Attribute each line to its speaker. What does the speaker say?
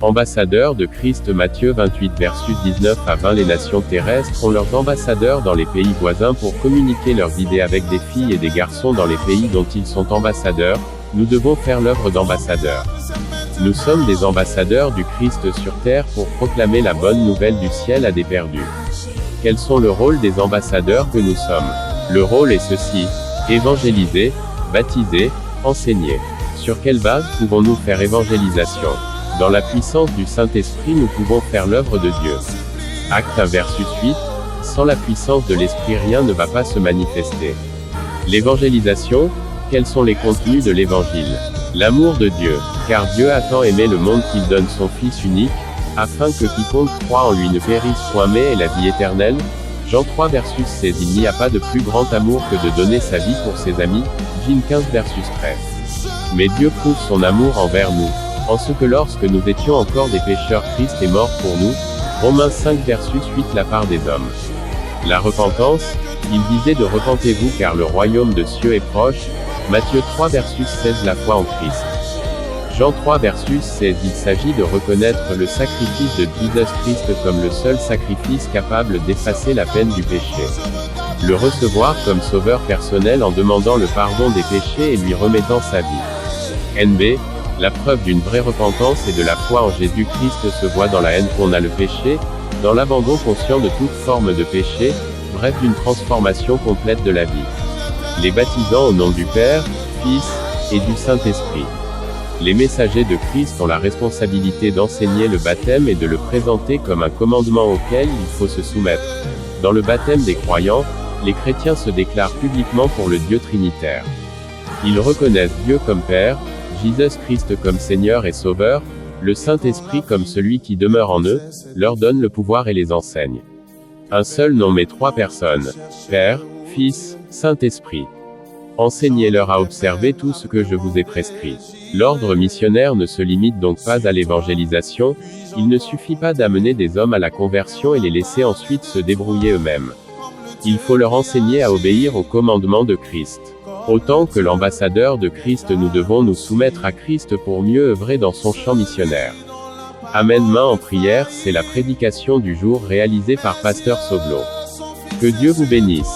Speaker 1: Ambassadeurs de Christ. Matthieu 28 verset 19 à 20. Les nations terrestres ont leurs ambassadeurs dans les pays voisins pour communiquer leurs idées avec des filles et des garçons dans les pays dont ils sont ambassadeurs. Nous devons faire l'œuvre d'ambassadeurs. Nous sommes des ambassadeurs du Christ sur terre pour proclamer la bonne nouvelle du ciel à des perdus. Quels sont le rôle des ambassadeurs que nous sommes? Le rôle est ceci: évangéliser, baptiser, enseigner. Sur quelle base pouvons-nous faire évangélisation? Dans la puissance du Saint-Esprit nous pouvons faire l'œuvre de Dieu. Acte 1 verset 8, sans la puissance de l'Esprit rien ne va pas se manifester. L'évangélisation, quels sont les contenus de l'Évangile? L'amour de Dieu, car Dieu a tant aimé le monde qu'il donne son Fils unique, afin que quiconque croit en lui ne périsse point mais ait la vie éternelle. Jean 3 verset 16. Il n'y a pas de plus grand amour que de donner sa vie pour ses amis. Jean 15 verset 13. Mais Dieu prouve son amour envers nous, en ce que lorsque nous étions encore des pécheurs, Christ est mort pour nous. Romains 5 verset 8. La part des hommes. La repentance, il disait de repentez-vous car le royaume de cieux est proche. Matthieu 3 verset 16. La foi en Christ. Jean 3 verset 16. Il s'agit de reconnaître le sacrifice de Jésus-Christ comme le seul sacrifice capable d'effacer la peine du péché. Le recevoir comme sauveur personnel en demandant le pardon des péchés et lui remettant sa vie. NB. La preuve d'une vraie repentance et de la foi en Jésus-Christ se voit dans la haine qu'on a le péché, dans l'abandon conscient de toute forme de péché, bref d'une transformation complète de la vie. Les baptisants au nom du Père, Fils, et du Saint-Esprit. Les messagers de Christ ont la responsabilité d'enseigner le baptême et de le présenter comme un commandement auquel il faut se soumettre. Dans le baptême des croyants, les chrétiens se déclarent publiquement pour le Dieu trinitaire. Ils reconnaissent Dieu comme Père, Jésus-Christ comme Seigneur et Sauveur, le Saint-Esprit comme celui qui demeure en eux, leur donne le pouvoir et les enseigne. Un seul nom mais trois personnes: Père, Fils, Saint-Esprit. Enseignez-leur à observer tout ce que je vous ai prescrit. L'ordre missionnaire ne se limite donc pas à l'évangélisation, il ne suffit pas d'amener des hommes à la conversion et les laisser ensuite se débrouiller eux-mêmes. Il faut leur enseigner à obéir au commandement de Christ. Autant que l'ambassadeur de Christ nous devons nous soumettre à Christ pour mieux œuvrer dans son champ missionnaire. Amen. Main en prière, c'est la prédication du jour réalisée par Pasteur Soblo. Que Dieu vous bénisse.